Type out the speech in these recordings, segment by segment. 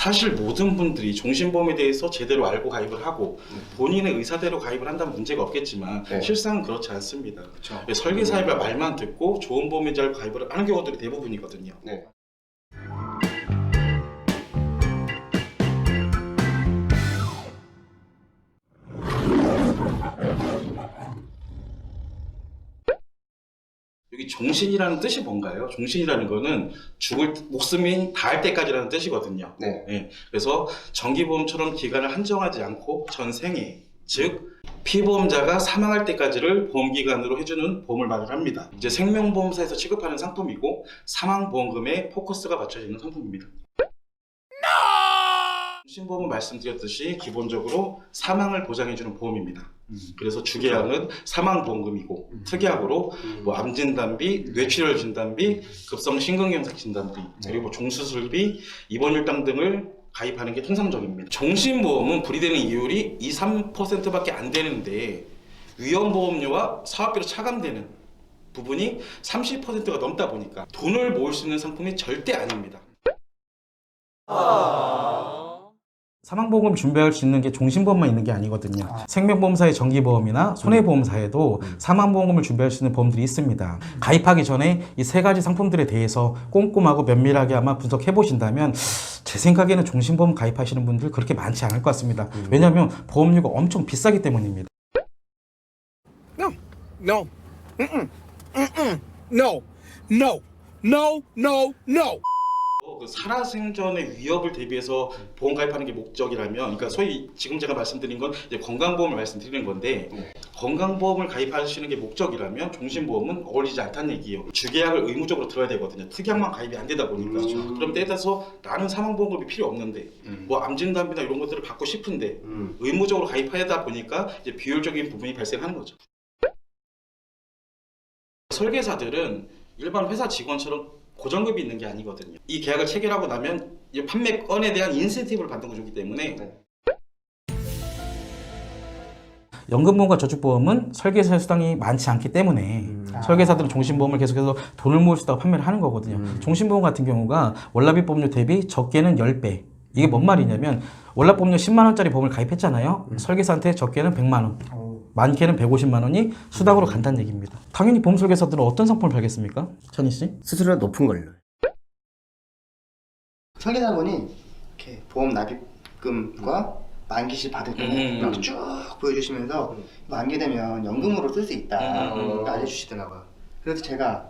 사실 모든 분들이 종신보험에 대해서 제대로 알고 가입을 하고 본인의 의사대로 가입을 한다면 문제가 없겠지만 네. 실상은 그렇지 않습니다. 그렇죠. 설계사님의 말만 듣고 좋은 보험인지 알고 가입을 하는 경우들이 대부분이거든요. 네. 여기 종신이라는 뜻이 뭔가요? 종신이라는 거는 죽을 목숨이 닿을 때까지라는 뜻이거든요. 네. 예, 그래서 정기보험처럼 기간을 한정하지 않고 전생에, 즉 피보험자가 사망할 때까지를 보험기간으로 해주는 보험을 말을 합니다. 이제 생명보험사에서 취급하는 상품이고 사망보험금에 포커스가 맞춰져 있는 상품입니다. 종신보험은 말씀드렸듯이 기본적으로 사망을 보장해주는 보험입니다. 그래서 주계약은 사망보험금이고 특약으로 뭐 암진단비, 뇌출혈 진단비, 급성심근경색 진단비, 그리고 종수술비, 입원율당 등을 가입하는 게 통상적입니다. 종신보험은 불이되는 이율이 2~3%밖에 안 되는데 위험보험료와 사업비로 차감되는 부분이 30%가 넘다 보니까 돈을 모을 수 있는 상품이 절대 아닙니다. 사망보험을 준비할 수 있는 게 종신보험만 있는 게 아니거든요. 생명보험사의 정기보험이나 손해보험사에도 사망보험을 준비할 수 있는 보험들이 있습니다. 가입하기 전에 이 세 가지 상품들에 대해서 꼼꼼하고 면밀하게 아마 분석해 보신다면 제 생각에는 종신보험 가입하시는 분들 그렇게 많지 않을 것 같습니다. 왜냐하면 보험료가 엄청 비싸기 때문입니다. No, no, no, no, no, no, no. 그 살아생전의 위협을 대비해서 보험 가입하는 게 목적이라면, 그러니까 소위 지금 제가 말씀드린 건 이제 건강보험을 말씀드리는 건데 건강보험을 가입하시는 게 목적이라면 종신보험은 어울리지 않다는 얘기예요. 주계약을 의무적으로 들어야 되거든요. 특약만 가입이 안 되다 보니까. 그럼 때에 따라서 나는 사망보험금이 필요 없는데 뭐 암진단비나 이런 것들을 받고 싶은데 의무적으로 가입하다 보니까 이제 비효율적인 부분이 발생하는 거죠. 설계사들은 일반 회사 직원처럼 고정급이 있는 게 아니거든요. 이 계약을 체결하고 나면 이 판매건에 대한 인센티브를 받는 구조이기 때문에 연금보험과 저축보험은 설계사의 수당이 많지 않기 때문에 설계사들은 종신보험을 계속해서 돈을 모을 수 있다고 판매를 하는 거거든요. 종신보험 같은 경우가 월납입 보험료 대비 적게는 10배. 이게 뭔 말이냐면 월납 보험료 10만 원짜리 보험을 가입했잖아요. 설계사한테 적게는 100만 원, 많게는 150만 원이 수당으로 간다는 얘기입니다. 당연히 보험 설계사들은 어떤 상품을 팔겠습니까? 천희 씨? 수수료가 높은 걸로. 설계사분이 이렇게 보험 납입금과 만기시 받을 때 이렇게 쭉 보여주시면서 만기되면 연금으로 쓸 수 있다 이렇게 알려주시더라고요. 그래서 제가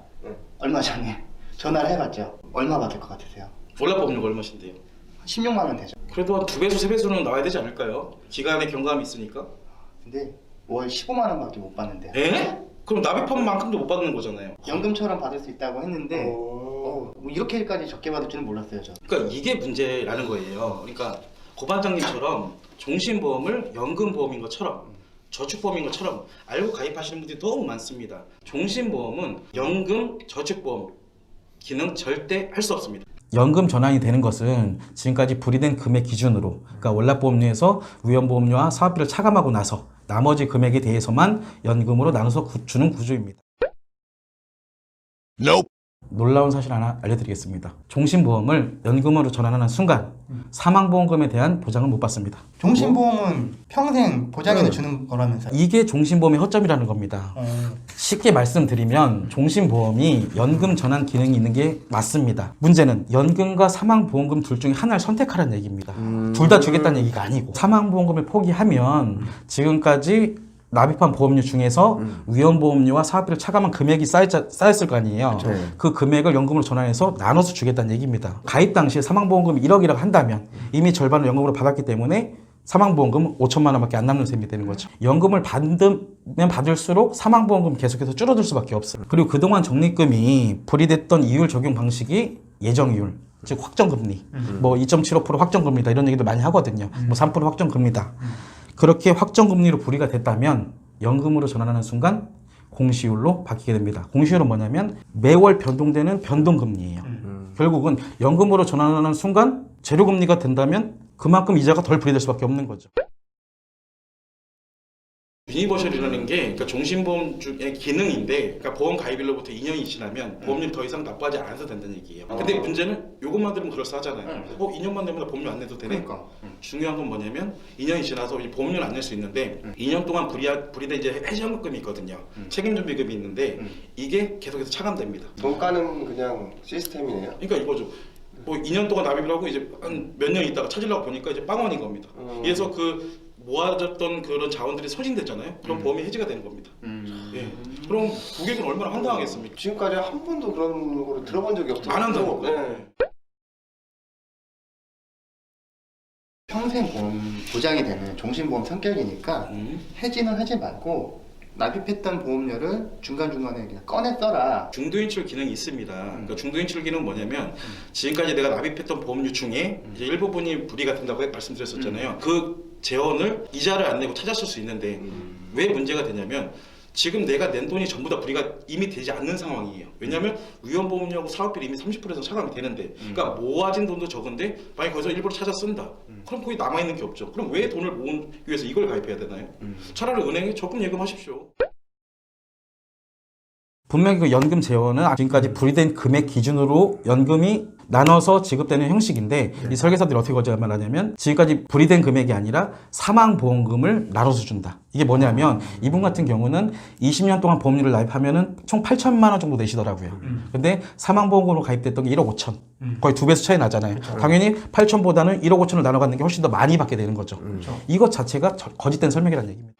얼마 전에 전화를 해봤죠. 얼마 받을 것 같으세요? 월납보험료가 얼마신데요? 16만 원 되죠. 그래도 한 2배수, 3배수는 나와야 되지 않을까요? 기간에 경감이 있으니까. 근데 월 15만 원밖에 못 받는데요. 에? 그럼 납입한 만큼도 못 받는 거잖아요. 연금처럼 받을 수 있다고 했는데 뭐 이렇게까지 적게 받을 줄은 몰랐어요. 저. 그러니까 이게 문제라는 거예요. 그러니까 고반장님처럼 종신보험을 연금보험인 것처럼 저축보험인 것처럼 알고 가입하시는 분들이 너무 많습니다. 종신보험은 연금, 저축보험 기능 절대 할 수 없습니다. 연금 전환이 되는 것은 지금까지 불이된 금액 기준으로, 그러니까 월납보험료에서 위험보험료와 사업비를 차감하고 나서 나머지 금액에 대해서만 연금으로 나눠서 주는 구조입니다. 놀라운 사실 하나 알려드리겠습니다. 종신보험을 연금으로 전환하는 순간 사망보험금에 대한 보장을 못 받습니다. 종신보험은 평생 보장해 주는 거라면서요? 이게 종신보험의 허점이라는 겁니다. 쉽게 말씀드리면 종신보험이 연금 전환 기능이 있는 게 맞습니다. 문제는 연금과 사망보험금 둘 중에 하나를 선택하라는 얘기입니다. 둘 다 주겠다는 얘기가 아니고 사망보험금을 포기하면 지금까지 납입한 보험료 중에서 위험보험료와 사업비를 차감한 금액이 쌓였을 거 아니에요. 그 금액을 연금으로 전환해서 나눠서 주겠다는 얘기입니다. 가입 당시에 사망보험금이 1억이라고 한다면 이미 절반을 연금으로 받았기 때문에 사망보험금은 5천만 원밖에 안 남는 셈이 되는 거죠. 연금을 받으면 받을수록 사망보험금 계속해서 줄어들 수밖에 없어요. 그리고 그동안 적립금이 불이됐던 이율 적용 방식이 예정이율, 즉 확정금리, 뭐 2.75% 확정금리다 이런 얘기도 많이 하거든요. 뭐 3% 확정금리다. 그렇게 확정금리로 불이가 됐다면 연금으로 전환하는 순간 공시율로 바뀌게 됩니다. 공시율은 뭐냐면 매월 변동되는 변동금리예요. 결국은 연금으로 전환하는 순간 재료금리가 된다면 그만큼 이자가 덜 불이될 수밖에 없는 거죠. 유니버셜이라는 게 그러니까 종신보험 중의 기능인데 그러니까 보험 가입일로부터 2년이 지나면 보험료를 더 이상 납부하지 않아도 된다는 얘기예요. 근데 문제는 이것만 들으면 그럴싸하잖아요. 2년만 되면 나 보험료 안 내도 되네? 그러니까. 중요한 건 뭐냐면 2년이 지나서 이제 보험료를 안 낼 수 있는데 2년 동안 불이된 이제 해지연금이 있거든요. 책임좀 비급이 있는데 이게 계속해서 차감됩니다. 돈가는 그냥 시스템이네요. 그러니까 이거죠. 뭐 2년 동안 납입을 하고 이제 한 몇 년 있다가 찾으려고 보니까 이제 빵원인 겁니다. 그래서 그 모아졌던 그런 자원들이 소진됐잖아요. 그럼 보험이 해지가 되는 겁니다. 예. 그럼 고객은 얼마나 황당하겠습니까? 지금까지 한 번도 그런 거를 들어본 적이 없어요. 안 한다고. 네. 평생 보장이 되는 종신보험 성격이니까 해지는 하지 말고 납입했던 보험료를 중간중간에 그냥 꺼내 써라. 중도인출 기능이 있습니다. 그러니까 중도인출 기능은 뭐냐면 지금까지 내가 납입했던 보험료 중에 이제 일부분이 불이가 된다고 말씀드렸었잖아요. 그 재원을 이자를 안 내고 찾았을 수 있는데 왜 문제가 되냐면 지금 내가 낸 돈이 전부 다 불이가 이미 되지 않는 상황이에요. 왜냐하면 위험보험료하고 사업비를 이미 30%에서 차감이 되는데 그러니까 모아진 돈도 적은데 만약 거기서 일부러 찾아 쓴다. 그럼 거기 남아있는 게 없죠. 그럼 왜 돈을 모으기 위해서 이걸 가입해야 되나요? 차라리 은행에 적금 예금하십시오. 분명히 그 연금 재원은 지금까지 불이된 금액 기준으로 연금이 나눠서 지급되는 형식인데 이 설계사들이 어떻게 거짓말 하냐면 지금까지 불이된 금액이 아니라 사망보험금을 나눠서 준다. 이게 뭐냐면 이분 같은 경우는 20년 동안 보험료를 나입하면은 총 8천만 원 정도 내시더라고요. 근데 사망보험금으로 가입됐던 게 1억 5천. 거의 2배수 차이 나잖아요. 당연히 8천보다는 1억 5천을 나눠 갖는 게 훨씬 더 많이 받게 되는 거죠. 이것 자체가 거짓된 설명이라는 얘기입니다.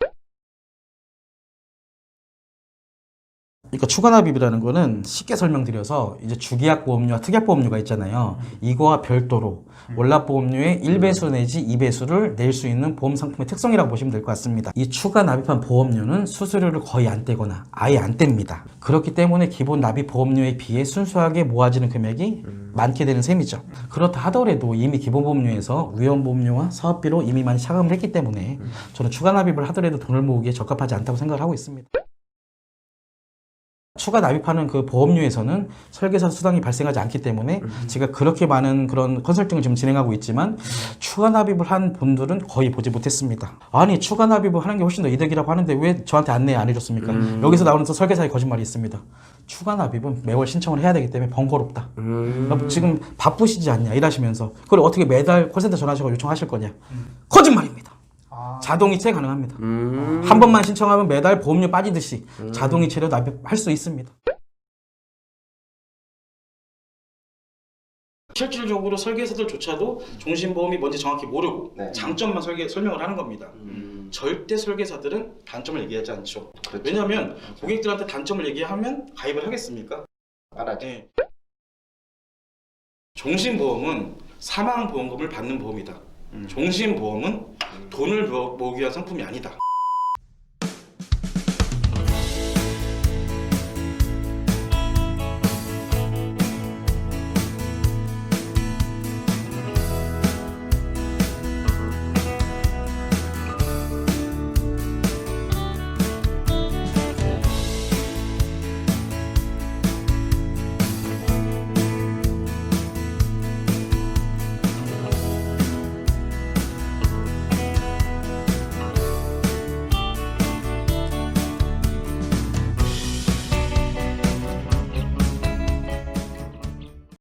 그러니까 추가납입이라는 거는 쉽게 설명드려서 이제 주계약보험료와 특약보험료가 있잖아요. 이거와 별도로 월납보험료의 1배수 내지 2배수를 낼 수 있는 보험 상품의 특성이라고 보시면 될 것 같습니다. 이 추가 납입한 보험료는 수수료를 거의 안 떼거나 아예 안 뗍니다. 그렇기 때문에 기본 납입 보험료에 비해 순수하게 모아지는 금액이 많게 되는 셈이죠. 그렇다 하더라도 이미 기본 보험료에서 위험보험료와 사업비로 이미 많이 차감을 했기 때문에 저는 추가 납입을 하더라도 돈을 모으기에 적합하지 않다고 생각을 하고 있습니다. 추가 납입하는 그 보험료에서는 설계사 수당이 발생하지 않기 때문에 제가 그렇게 많은 그런 컨설팅을 지금 진행하고 있지만 추가 납입을 한 분들은 거의 보지 못했습니다. 아니 추가 납입을 하는 게 훨씬 더 이득이라고 하는데 왜 저한테 안내 안 해줬습니까? 여기서 나오는 또 설계사의 거짓말이 있습니다. 추가 납입은 매월 신청을 해야 되기 때문에 번거롭다. 지금 바쁘시지 않냐 일하시면서 그걸 어떻게 매달 콜센터 전화하셔서 요청하실 거냐? 거짓말입니다. 자동이체 가능합니다. 한 번만 신청하면 매달 보험료 빠지듯이 자동이체로 납입할 수 있습니다. 실질적으로 설계사들조차도 종신보험이 뭔지 정확히 모르고 네. 장점만 설명을 하는 겁니다. 절대 설계사들은 단점을 얘기하지 않죠. 왜냐하면 고객들한테 단점을 얘기하면 가입을 하겠습니까? 알아죠. 네. 종신보험은 사망보험금을 받는 보험이다. 종신보험은 돈을 모으기 위한 상품이 아니다.